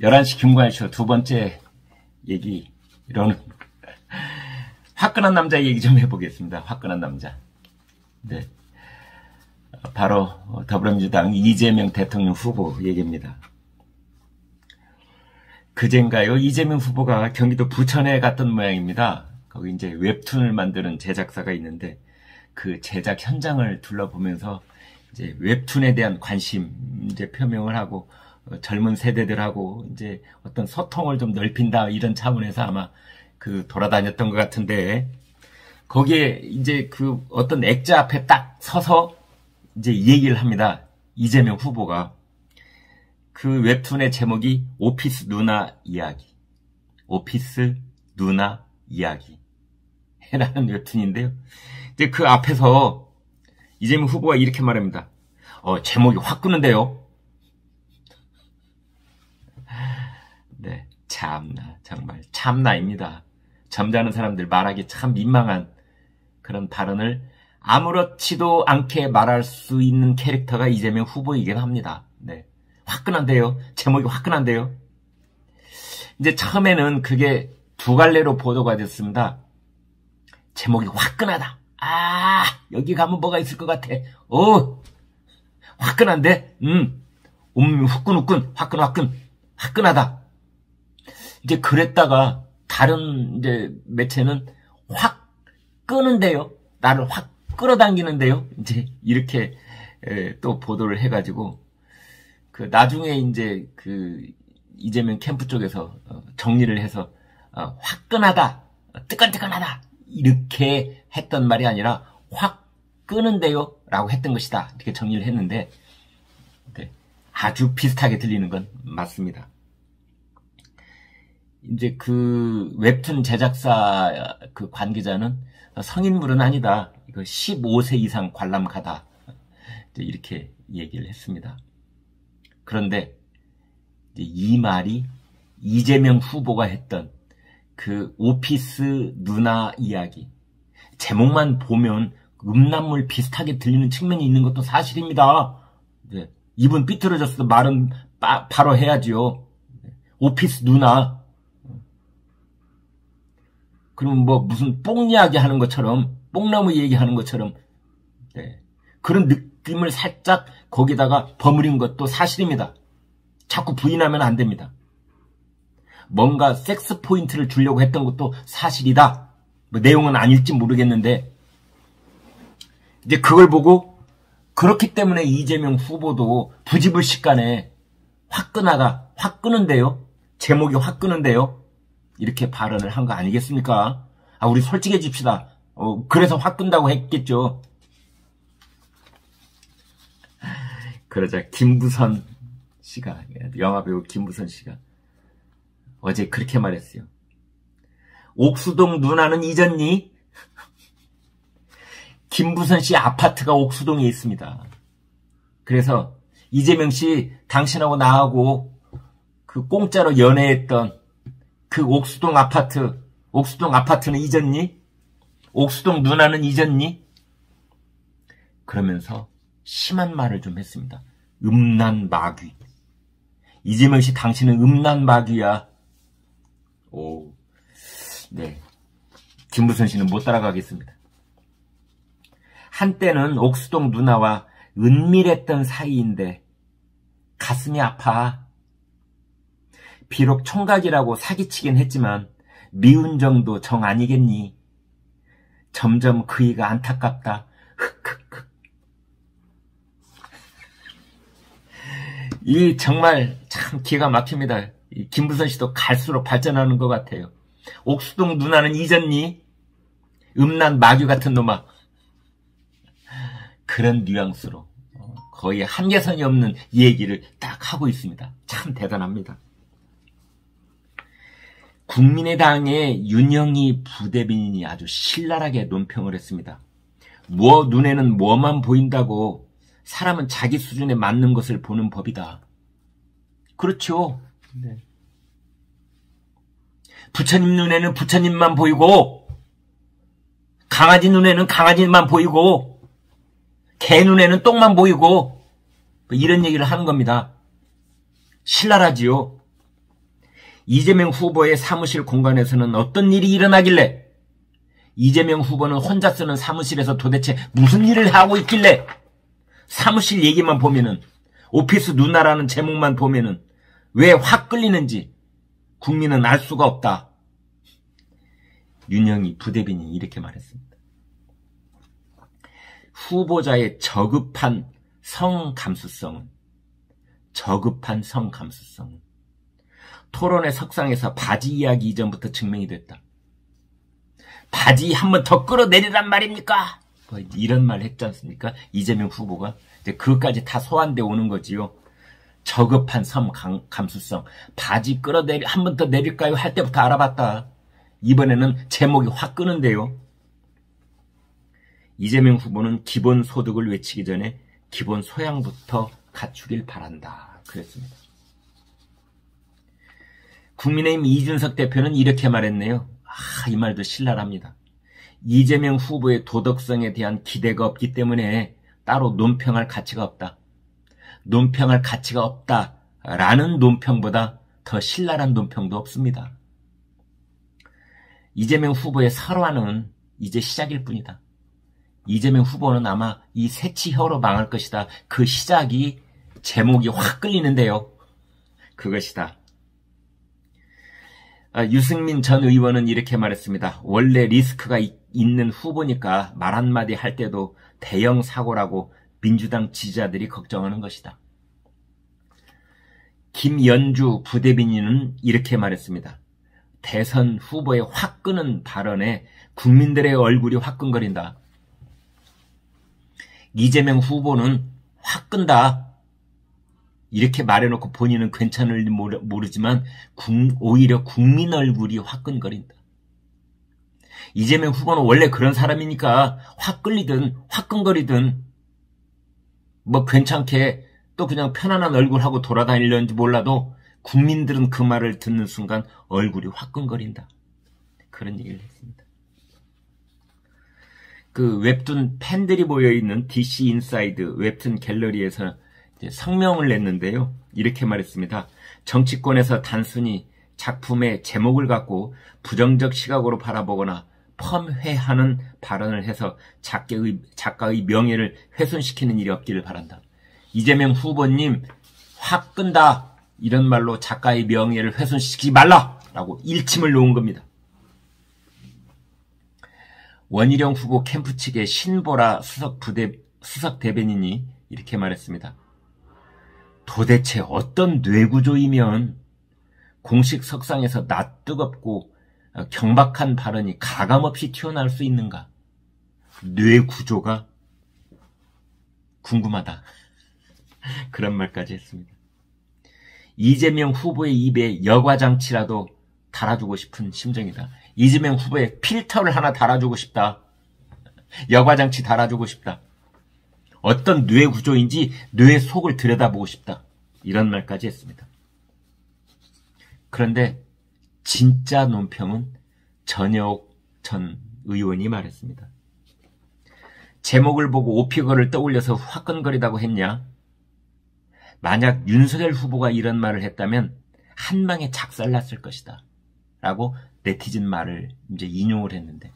11시 김관쇼 두 번째 얘기로는 화끈한 남자 얘기 좀 해보겠습니다. 화끈한 남자. 네. 바로 더불어민주당 이재명 대통령 후보 얘기입니다. 그젠가요? 이재명 후보가 경기도 부천에 갔던 모양입니다. 거기 이제 웹툰을 만드는 제작사가 있는데 그 제작 현장을 둘러보면서 이제 웹툰에 대한 관심 이제 표명을 하고 젊은 세대들하고 이제 어떤 소통을 좀 넓힌다 이런 차원에서 아마 그 돌아다녔던 것 같은데 거기에 이제 그 어떤 액자 앞에 딱 서서 이제 얘기를 합니다. 이재명 후보가 그 웹툰의 제목이 오피스 누나 이야기. 오피스 누나 이야기. 라는 웹툰인데요. 이제 그 앞에서 이재명 후보가 이렇게 말합니다. 제목이 확 끄는데요. 네, 참나, 정말 참나입니다. 점잖은 사람들 말하기 참 민망한 그런 발언을 아무렇지도 않게 말할 수 있는 캐릭터가 이재명 후보이긴 합니다. 네, 화끈한데요. 제목이 화끈한데요. 이제 처음에는 그게 두 갈래로 보도가 됐습니다. 제목이 화끈하다. 여기 가면 뭐가 있을 것 같아. 화끈한데? 후끈후끈, 화끈하다. 이제 그랬다가 다른 이제 매체는 확 끄는데요. 나를 확 끌어당기는데요. 이제 이렇게 또 보도를 해가지고 그 나중에 이제 그 이재명 캠프 쪽에서 정리를 해서 화끈하다, 뜨끈뜨끈하다 이렇게 했던 말이 아니라 확 끄는데요 라고 했던 것이다 이렇게 정리를 했는데 네, 아주 비슷하게 들리는 건 맞습니다. 이제 그 웹툰 제작사 그 관계자는 성인물은 아니다. 이거 15세 이상 관람가다. 이렇게 얘기를 했습니다. 그런데 이제 이 말이 이재명 후보가 했던 그 오피스 누나 이야기. 제목만 보면 음란물 비슷하게 들리는 측면이 있는 것도 사실입니다. 네. 입은 삐뚤어졌어도 말은 바로 해야지요. 오피스 누나. 그럼 뭐 무슨 뽕 이야기 하는 것처럼 뽕나무 얘기하는 것처럼 네. 그런 느낌을 살짝 거기다가 버무린 것도 사실입니다. 자꾸 부인하면 안 됩니다. 뭔가 섹스 포인트를 주려고 했던 것도 사실이다. 뭐 내용은 아닐지 모르겠는데 이제 그걸 보고 그렇기 때문에 이재명 후보도 부지불식간에 화끈하다, 확 끄는데요. 제목이 확 끄는데요. 이렇게 발언을 한 거 아니겠습니까? 우리 솔직해집시다. 그래서 확 끈다고 했겠죠. 그러자 김부선 씨가, 영화배우 김부선 씨가 어제 그렇게 말했어요. 옥수동 누나는 잊었니? 김부선 씨 아파트가 옥수동에 있습니다. 그래서 이재명 씨 당신하고 나하고 그 공짜로 연애했던 그 옥수동 아파트는 잊었니? 옥수동 누나는 잊었니? 그러면서 심한 말을 좀 했습니다. 음란마귀. 이재명 씨 당신은 음란마귀야. 네. 김부선 씨는 못 따라가겠습니다. 한때는 옥수동 누나와 은밀했던 사이인데 가슴이 아파. 비록 총각이라고 사기치긴 했지만 미운 정도 정 아니겠니? 점점 그이가 안타깝다. 흑흑흑. 이 정말 참 기가 막힙니다. 이 김부선 씨도 갈수록 발전하는 것 같아요. 옥수동 누나는 잊었니? 음란 마귀 같은 놈아. 그런 뉘앙스로 거의 한계선이 없는 얘기를 딱 하고 있습니다. 참 대단합니다. 국민의당의 윤영희 부대변인이 아주 신랄하게 논평을 했습니다. 눈에는 뭐만 보인다고 사람은 자기 수준에 맞는 것을 보는 법이다. 그렇죠. 네. 부처님 눈에는 부처님만 보이고 강아지 눈에는 강아지만 보이고 개 눈에는 똥만 보이고 이런 얘기를 하는 겁니다. 신랄하지요. 이재명 후보의 사무실 공간에서는 어떤 일이 일어나길래 이재명 후보는 혼자 쓰는 사무실에서 도대체 무슨 일을 하고 있길래 사무실 얘기만 보면은 오피스 누나라는 제목만 보면은 왜 확 끌리는지 국민은 알 수가 없다. 윤영희 부대변인이 이렇게 말했습니다. 후보자의 저급한 성감수성은 토론회 석상에서 바지 이야기 이전부터 증명이 됐다. 바지 한 번 더 끌어내리란 말입니까? 뭐 이런 말 했지 않습니까? 이재명 후보가. 이제 그것까지 다 소환돼 오는 거지요. 저급한 감수성. 바지 한 번 더 내릴까요? 할 때부터 알아봤다. 이번에는 제목이 확 끄는데요. 이재명 후보는 기본소득을 외치기 전에 기본 소양부터 갖추길 바란다. 그랬습니다. 국민의힘 이준석 대표는 이렇게 말했네요. 이 말도 신랄합니다. 이재명 후보의 도덕성에 대한 기대가 없기 때문에 따로 논평할 가치가 없다. 논평할 가치가 없다라는 논평보다 더 신랄한 논평도 없습니다. 이재명 후보의 설화는 이제 시작일 뿐이다. 이재명 후보는 아마 이 새치혀로 망할 것이다. 그 시작이 제목이 확 끌리는데요. 그것이다. 유승민 전 의원은 이렇게 말했습니다. 원래 리스크가 있는 후보니까 말 한마디 할 때도 대형 사고라고 민주당 지지자들이 걱정하는 것이다. 김연주 부대변인은 이렇게 말했습니다. 대선 후보의 확 끄는 발언에 국민들의 얼굴이 화끈거린다. 이재명 후보는 확 끈다. 이렇게 말해놓고 본인은 괜찮을지 모르지만 오히려 국민 얼굴이 화끈거린다. 이재명 후보는 원래 그런 사람이니까 확 끌리든 화끈거리든 뭐 괜찮게 또 그냥 편안한 얼굴하고 돌아다니려는지 몰라도 국민들은 그 말을 듣는 순간 얼굴이 화끈거린다. 그런 얘기를 했습니다. 그 웹툰 팬들이 모여있는 DC 인사이드 웹툰 갤러리에서 성명을 냈는데요. 이렇게 말했습니다. 정치권에서 단순히 작품의 제목을 갖고 부정적 시각으로 바라보거나 펌회하는 발언을 해서 작가의 명예를 훼손시키는 일이 없기를 바란다. 이재명 후보님 확 끈다. 이런 말로 작가의 명예를 훼손시키지 말라라고 일침을 놓은 겁니다. 원희룡 후보 캠프 측의 신보라 수석 대변인이 이렇게 말했습니다. 도대체 어떤 뇌구조이면 공식 석상에서 낯뜨겁고 경박한 발언이 가감없이 튀어나올 수 있는가? 뇌구조가 궁금하다. 그런 말까지 했습니다. 이재명 후보의 입에 여과장치라도 달아주고 싶은 심정이다. 이재명 후보에 필터를 하나 달아주고 싶다. 여과장치 달아주고 싶다. 어떤 뇌 구조인지 뇌 속을 들여다보고 싶다. 이런 말까지 했습니다. 그런데 진짜 논평은 전여옥 전 의원이 말했습니다. 제목을 보고 오피거를 떠올려서 화끈거리다고 했냐? 만약 윤석열 후보가 이런 말을 했다면 한 방에 작살났을 것이다. 라고 네티즌 말을 이제 인용을 했는데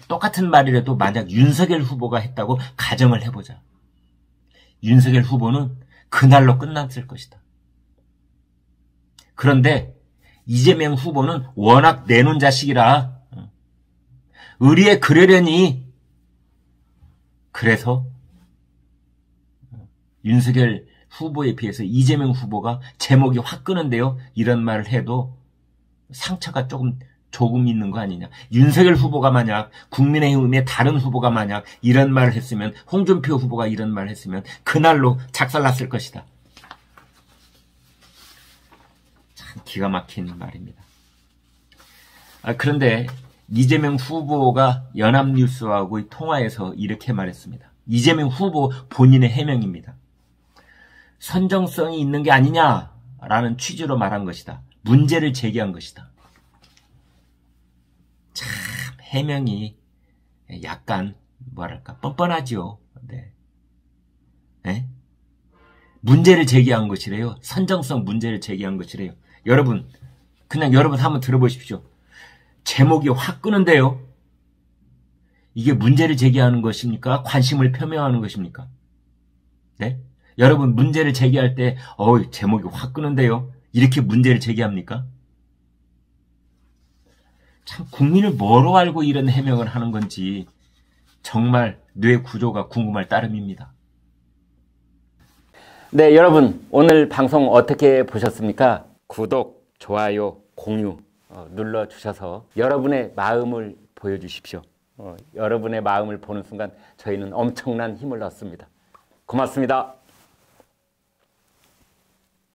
똑같은 말이라도 만약 윤석열 후보가 했다고 가정을 해보자. 윤석열 후보는 그날로 끝났을 것이다. 그런데 이재명 후보는 워낙 내놓은 자식이라 의리에 그러려니 그래서 윤석열 후보에 비해서 이재명 후보가 제목이 확 끄는데요. 이런 말을 해도 상처가 조금 있는 거 아니냐. 윤석열 후보가 만약 국민의힘의 다른 후보가 만약 이런 말을 했으면 홍준표 후보가 이런 말을 했으면 그날로 작살났을 것이다. 참 기가 막힌 말입니다. 그런데 이재명 후보가 연합뉴스와의 통화에서 이렇게 말했습니다. 이재명 후보 본인의 해명입니다. 선정성이 있는 게 아니냐라는 취지로 말한 것이다. 문제를 제기한 것이다. 참 해명이 약간 뭐랄까 뻔뻔하지요. 네. 네? 문제를 제기한 것이래요. 선정성 문제를 제기한 것이래요. 여러분 그냥 여러분 한번 들어보십시오. 제목이 확 끄는데요. 이게 문제를 제기하는 것입니까? 관심을 표명하는 것입니까? 네? 여러분 문제를 제기할 때 제목이 확 끄는데요. 이렇게 문제를 제기합니까? 참 국민을 뭐로 알고 이런 해명을 하는 건지 정말 뇌 구조가 궁금할 따름입니다. 네, 여러분 오늘 방송 어떻게 보셨습니까? 구독, 좋아요, 공유 눌러주셔서 여러분의 마음을 보여주십시오. 여러분의 마음을 보는 순간 저희는 엄청난 힘을 얻습니다. 고맙습니다.